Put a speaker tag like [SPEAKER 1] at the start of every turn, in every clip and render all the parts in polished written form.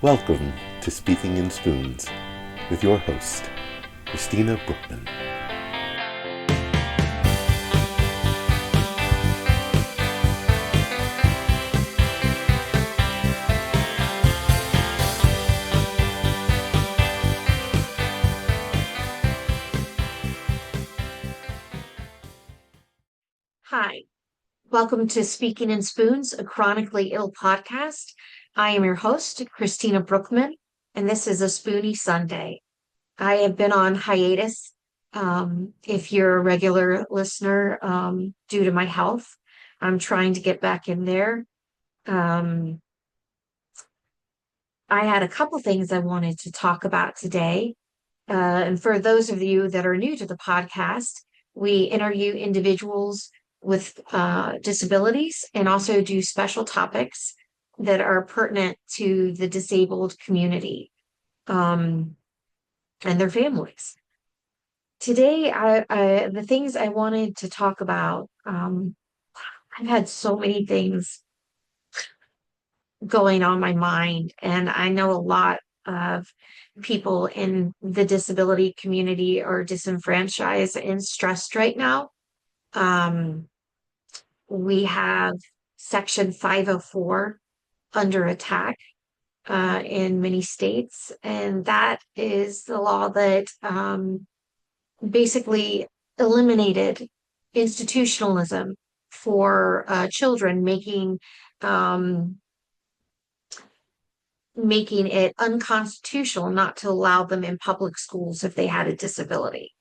[SPEAKER 1] Welcome to Speaking in Spoons with your host, Christina Brookman.
[SPEAKER 2] Hi, welcome to Speaking in Spoons, a chronically ill podcast. I am your host, Christina Brookman, and this is a Spoony Sunday. I have been on hiatus, if you're a regular listener, due to my health. I'm trying to get back in there. Um, I had a couple things I wanted to talk about today. And for those of you that are new to the podcast, we interview individuals with disabilities and also do special topics that are pertinent to the disabled community and their families. Today, the things I wanted to talk about, I've had so many things going on my mind, and I know a lot of people in the disability community are disenfranchised and stressed right now. Um, we have Section 504 under attack in many states, and that is the law that basically eliminated institutionalism for children, um, making it unconstitutional not to allow them in public schools if they had a disability.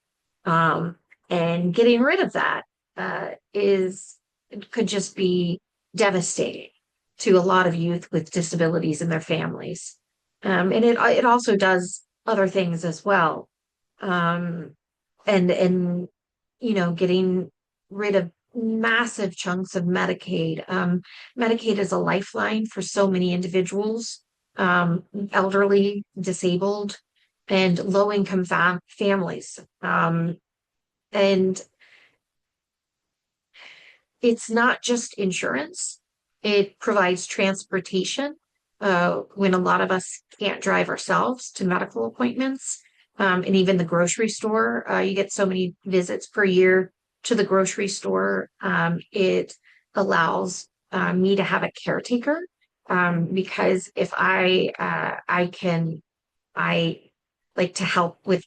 [SPEAKER 2] Um, and getting rid of that is could just be devastating to a lot of youth with disabilities and their families. And it also does other things as well. Um, and getting rid of massive chunks of Medicaid. Medicaid is a lifeline for so many individuals, elderly, disabled, and low-income families. And it's not just insurance. It provides transportation when a lot of us can't drive ourselves to medical appointments. And even the grocery store, you get so many visits per year to the grocery store. It allows me to have a caretaker because if I like to help with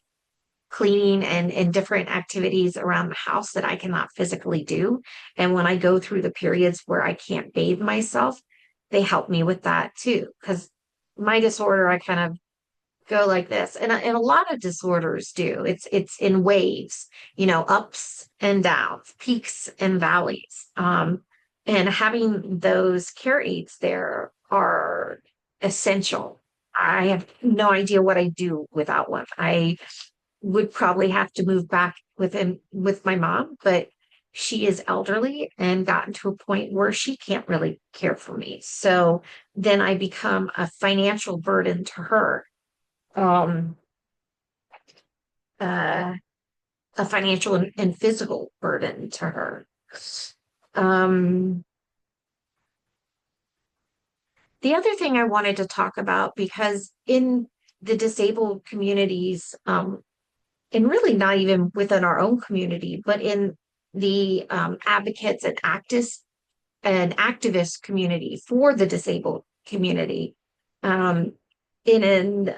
[SPEAKER 2] cleaning and different activities around the house that I cannot physically do. And when I go through the periods where I can't bathe myself, they help me with that too. Because my disorder, I kind of go like this. And a lot of disorders do. It's in waves, ups and downs, peaks and valleys. And having those care aides there are essential. I have no idea what I do without one. I would probably have to move back with my mom, but she is elderly and gotten to a point where she can't really care for me. So then I become a financial burden to her. Um, uh, a financial and physical burden to her. Um, the other thing I wanted to talk about, because in the disabled communities, and really not even within our own community, but in the advocates and activist community for the disabled community, um, in an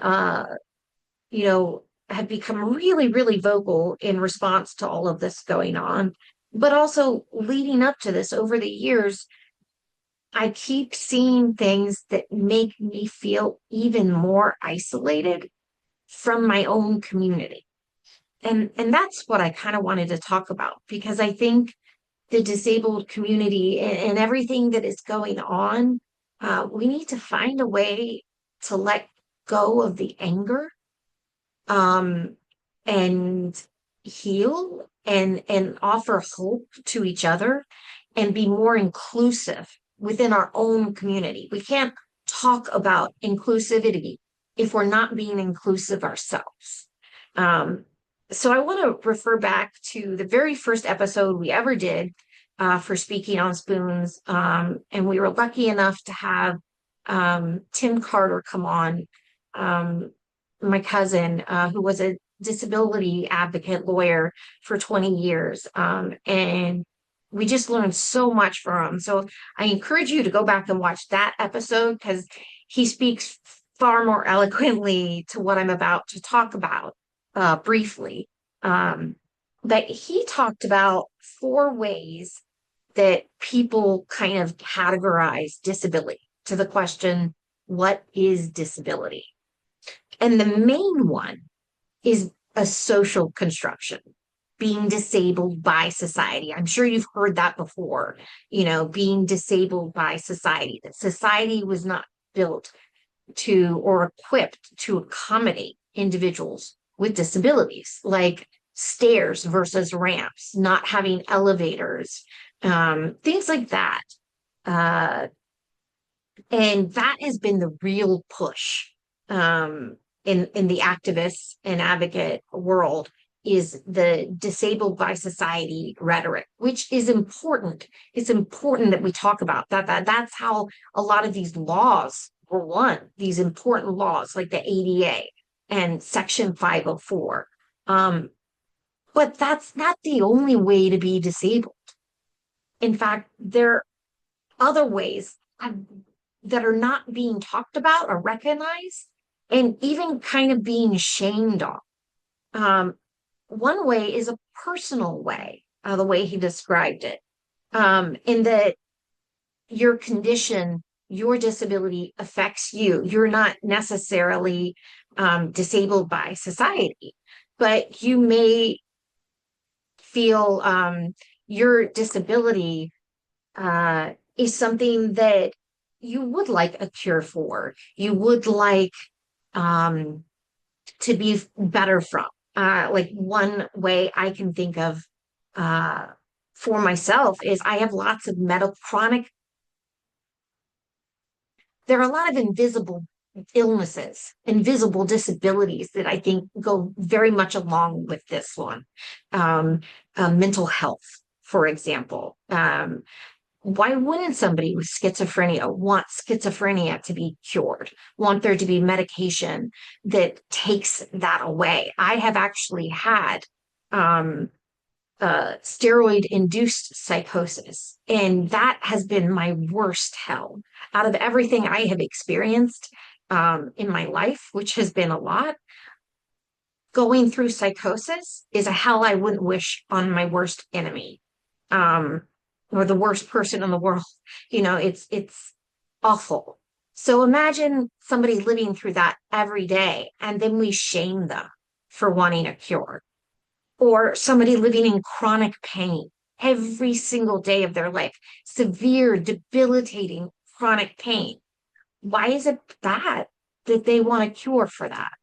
[SPEAKER 2] have become really, really vocal in response to all of this going on. But also leading up to this over the years, I keep seeing things that make me feel even more isolated from my own community. And that's what I kind of wanted to talk about, because I think the disabled community and everything that is going on, we need to find a way to let go of the anger, um, and heal and offer hope to each other and be more inclusive within our own community. We can't talk about inclusivity if we're not being inclusive ourselves. Um, so I want to refer back to the very first episode we ever did for Speaking on Spoons. And we were lucky enough to have Tim Carter come on, um, my cousin, who was a disability advocate lawyer for 20 years. And we just learned so much from him. So I encourage you to go back and watch that episode because he speaks far more eloquently to what I'm about to talk about briefly. Um, but he talked about four ways that people kind of categorize disability to the question, what is disability? And the main one is a social construction, being disabled by society. I'm sure you've heard that before, being disabled by society, that society was not built to or equipped to accommodate individuals with disabilities, like stairs versus ramps, not having elevators, things like that. Uh, and that has been the real push in the activist and advocate world is the disabled by society rhetoric, which is important. It's important that we talk about that's how a lot of these laws were won, these important laws like the ADA and Section 504. But that's not the only way to be disabled. In fact, there are other ways that are not being talked about or recognized and even kind of being shamed on. One way is a personal way, the way he described it, in that your condition, your disability affects you. You're not necessarily disabled by society, but you may feel your disability is something that you would like a cure for. You would like to be better from. Like one way I can think of for myself is I have lots of chronic. There are a lot of invisible illnesses, invisible disabilities that I think go very much along with this one. Mental health, for example. Why wouldn't somebody with schizophrenia want schizophrenia to be cured, want there to be medication that takes that away? I have actually had steroid induced psychosis, and that has been my worst hell out of everything I have experienced in my life, which has been a lot. Going through psychosis is a hell I wouldn't wish on my worst enemy. Or the worst person in the world. It's awful. So imagine somebody living through that every day, and then we shame them for wanting a cure. Or somebody living in chronic pain every single day of their life, severe, debilitating chronic pain. Why is it bad that they want a cure for that?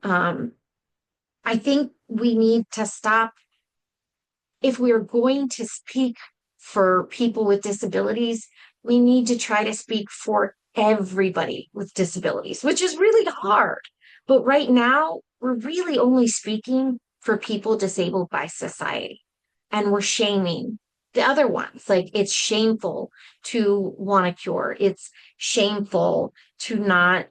[SPEAKER 2] I think we need to stop. If we're going to speak for people with disabilities, we need to try to speak for everybody with disabilities, which is really hard. But right now, we're really only speaking for people disabled by society, and we're shaming the other ones. Like, it's shameful to want a cure. It's shameful to not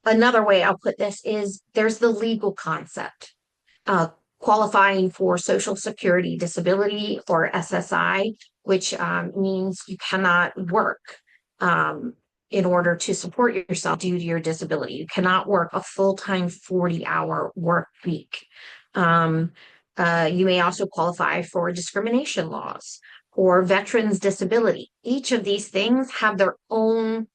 [SPEAKER 2] another way I'll put this is there's the legal concept, qualifying for Social Security Disability or SSI, which means you cannot work in order to support yourself due to your disability. You cannot work a full-time 40-hour work week. You may also qualify for discrimination laws or veterans disability. Each of these things have their own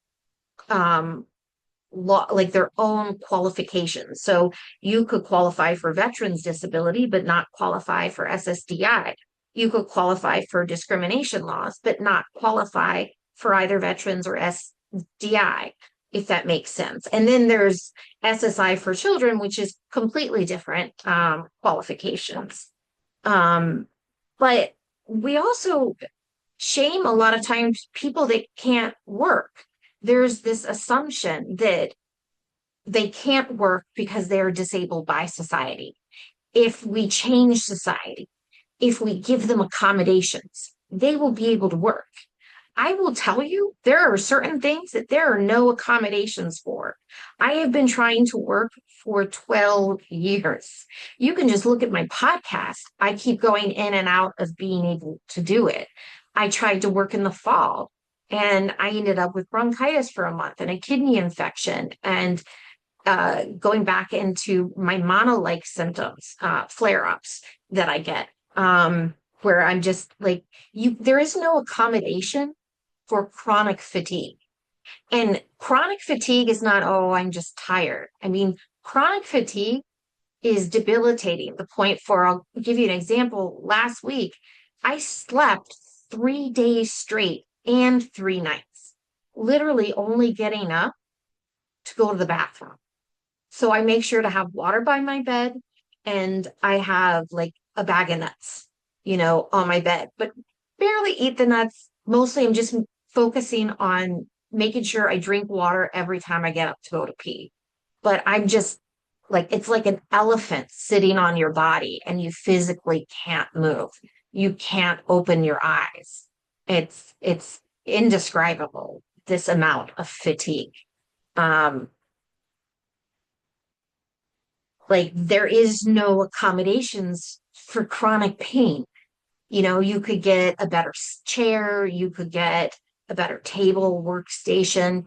[SPEAKER 2] law, like their own qualifications. So you could qualify for veterans disability, but not qualify for SSDI. You could qualify for discrimination laws, but not qualify for either veterans or SDI, if that makes sense. And then there's SSI for children, which is completely different qualifications. But we also shame a lot of times people that can't work. There's this assumption that they can't work because they're disabled by society. If we change society, if we give them accommodations, they will be able to work. I will tell you, there are certain things that there are no accommodations for. I have been trying to work for 12 years. You can just look at my podcast. I keep going in and out of being able to do it. I tried to work in the fall and I ended up with bronchitis for a month and a kidney infection and going back into my mono-like symptoms, flare-ups that I get, where I'm just like, there is no accommodation for chronic fatigue. And chronic fatigue is not, oh, I'm just tired. I mean, chronic fatigue is debilitating. The point for, I'll give you an example. Last week, I slept 3 days straight and 3 nights, literally only getting up to go to the bathroom. So I make sure to have water by my bed and I have like a bag of nuts, on my bed, but barely eat the nuts. Mostly I'm just focusing on making sure I drink water every time I get up to go to pee. But I'm just like, it's like an elephant sitting on your body and you physically can't move. You can't open your eyes. It's indescribable, this amount of fatigue. Um, like there is no accommodations for chronic pain. You could get a better chair, you could get a better table, workstation,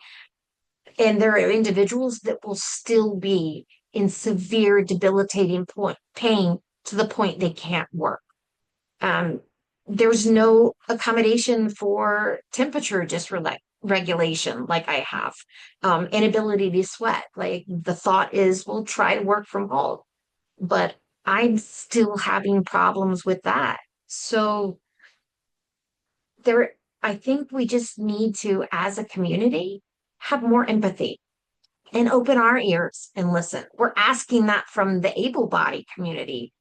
[SPEAKER 2] and there are individuals that will still be in severe debilitating pain to the point they can't work. Um, there's no accommodation for temperature regulation like I have, inability to sweat. Like the thought is, we'll try to work from home, but I'm still having problems with that. So there, I think we just need to, as a community, have more empathy and open our ears and listen. We're asking that from the able-bodied community,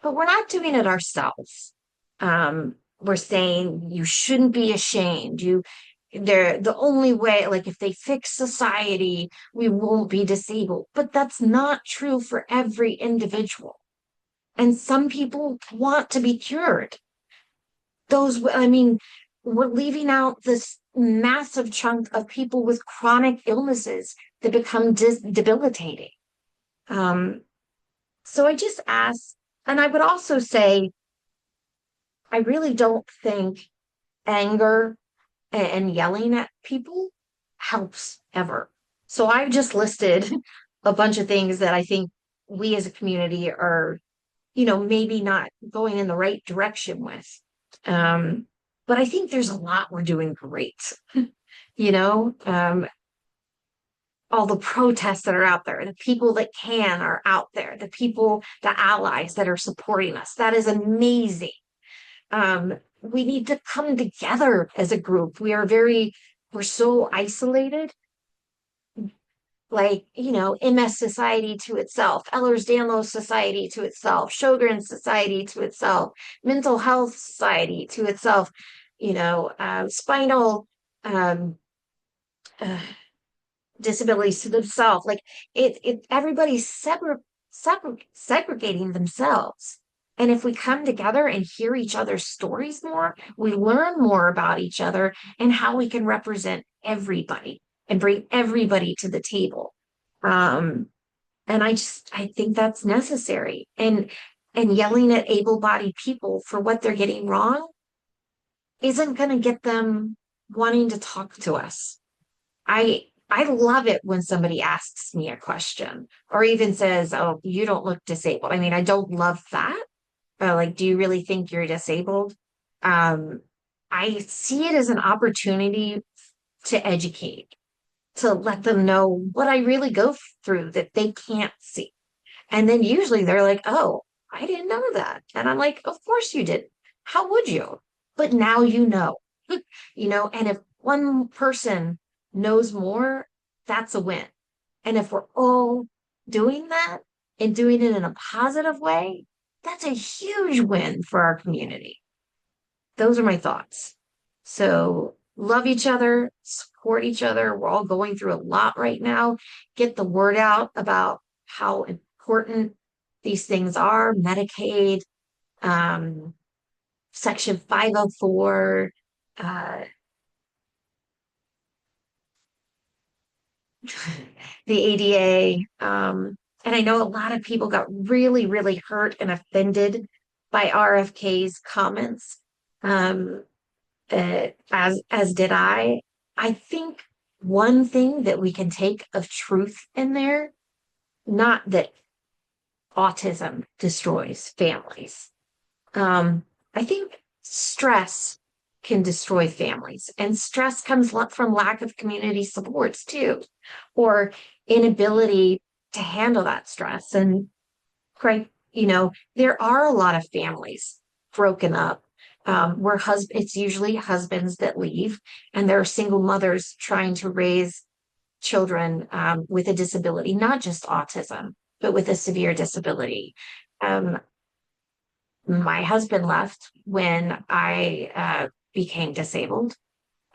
[SPEAKER 2] but we're not doing it ourselves. We're saying you shouldn't be ashamed. They're the only way, like if they fix society, we won't be disabled. But that's not true for every individual. And some people want to be cured. I mean, we're leaving out this massive chunk of people with chronic illnesses that become debilitating. So I just ask, and I would also say, I really don't think anger and yelling at people helps ever. So I've just listed a bunch of things that I think we as a community are, maybe not going in the right direction with. But I think there's a lot we're doing great. you know, um, all the protests that are out there, the people that can are out there, the allies that are supporting us. That is amazing. We need to come together as a group. We're so isolated, like, MS Society to itself, Ehlers-Danlos Society to itself, Sjogren's Society to itself, Mental Health Society to itself, spinal um, uh, disabilities to themselves. Like everybody's segregating themselves. And if we come together and hear each other's stories more, we learn more about each other and how we can represent everybody and bring everybody to the table. Um, and I think that's necessary. And yelling at able-bodied people for what they're getting wrong isn't going to get them wanting to talk to us. I love it when somebody asks me a question or even says, "Oh, you don't look disabled." I mean, I don't love that. Like, do you really think you're disabled? Um, I see it as an opportunity to educate, to let them know what I really go through that they can't see. And then usually they're like, "Oh, I didn't know that." And I'm like, "Of course you did. How would you?" But now you know, and if one person knows more, that's a win. And if we're all doing that and doing it in a positive way, that's a huge win for our community. Those are my thoughts. So love each other, support each other. We're all going through a lot right now. Get the word out about how important these things are, Medicaid, Section 504, uh, the ADA. And I know a lot of people got really, really hurt and offended by RFK's comments, um, as did I. I think one thing that we can take of truth in there, not that autism destroys families. I think stress can destroy families, and stress comes from lack of community supports too, or inability to handle that stress. And right, there are a lot of families broken up, where it's usually husbands that leave, and there are single mothers trying to raise children, with a disability, not just autism, but with a severe disability. Um, my husband left when I became disabled,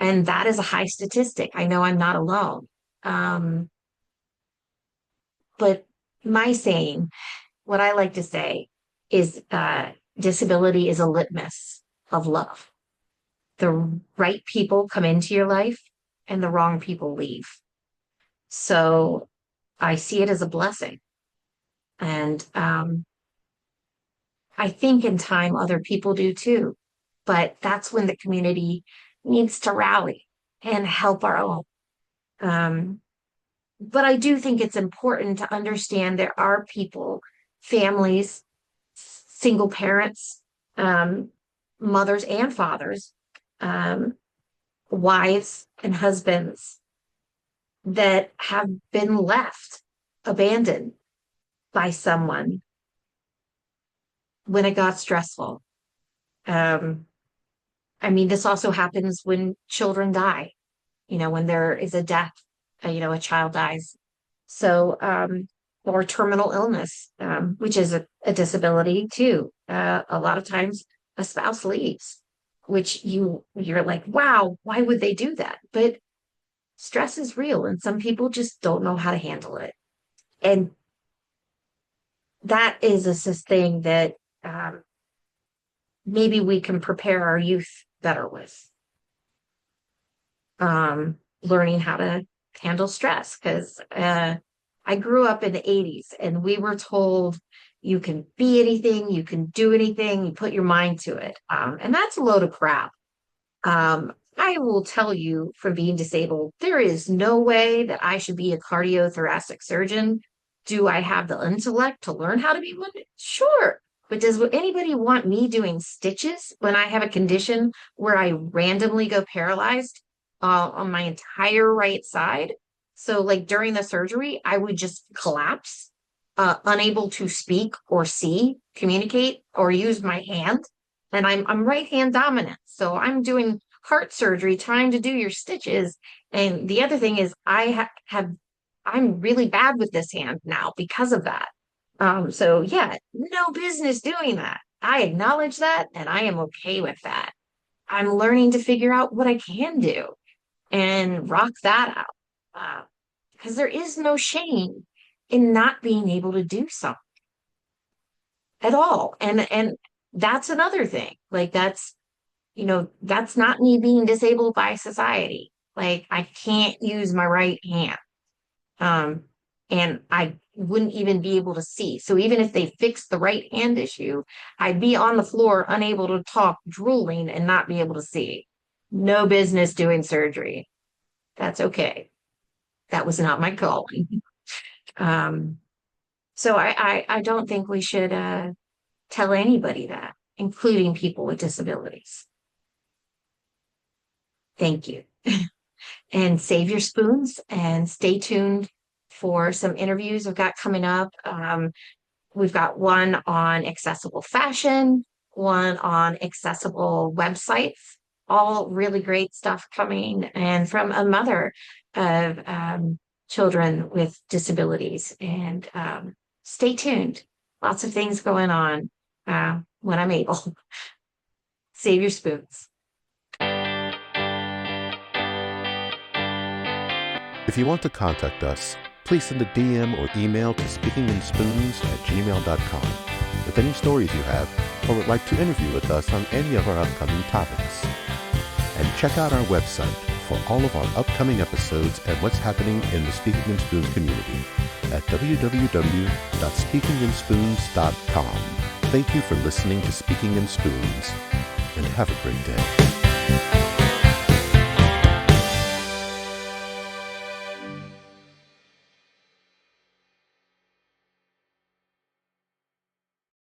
[SPEAKER 2] and that is a high statistic. I know I'm not alone. Um, but my saying, what I like to say is, disability is a litmus of love. The right people come into your life and the wrong people leave. So I see it as a blessing. And I think in time other people do too. But that's when the community needs to rally and help our own. Um, but I do think it's important to understand there are people, families, single parents, um, mothers and fathers, um, wives and husbands that have been left abandoned by someone when it got stressful. Um, I mean, this also happens when children die, when there is a death, a child dies. So, or terminal illness, which is a disability too. A lot of times a spouse leaves, which you're like, wow, why would they do that? But stress is real and some people just don't know how to handle it. And that is a thing that, maybe we can prepare our youth better with, learning how to handle stress. Because I grew up in the 80s and we were told you can be anything, you can do anything, you put your mind to it. And that's a load of crap. I will tell you, from being disabled, there is no way that I should be a cardiothoracic surgeon. Do I have the intellect to learn how to be one? Sure. But does anybody want me doing stitches when I have a condition where I randomly go paralyzed, on my entire right side? So, like during the surgery, I would just collapse, unable to speak or see, communicate, or use my hand. And I'm right hand dominant. So I'm doing heart surgery, trying to do your stitches. And the other thing is I'm really bad with this hand now because of that. So yeah, no business doing that. I acknowledge that and I am okay with that. I'm learning to figure out what I can do and rock that out. Because there is no shame in not being able to do something at all. And that's another thing. Like that's not me being disabled by society. Like I can't use my right hand. Um, and I wouldn't even be able to see. So even if they fixed the right hand issue, I'd be on the floor, unable to talk, drooling, and not be able to see. No business doing surgery. That's okay. That was not my calling. Um, so I don't think we should tell anybody that, including people with disabilities. Thank you. And save your spoons and stay tuned for some interviews we've got coming up. We've got one on accessible fashion, one on accessible websites, all really great stuff coming, and from a mother of children with disabilities. And stay tuned. Lots of things going on when I'm able. Save your spoons.
[SPEAKER 1] If you want to contact us, please send a DM or email to speakinginspoons@gmail.com. with any stories you have or would like to interview with us on any of our upcoming topics. And check out our website for all of our upcoming episodes and what's happening in the Speaking in Spoons community at www.speakinginspoons.com. Thank you for listening to Speaking in Spoons, and have a great day.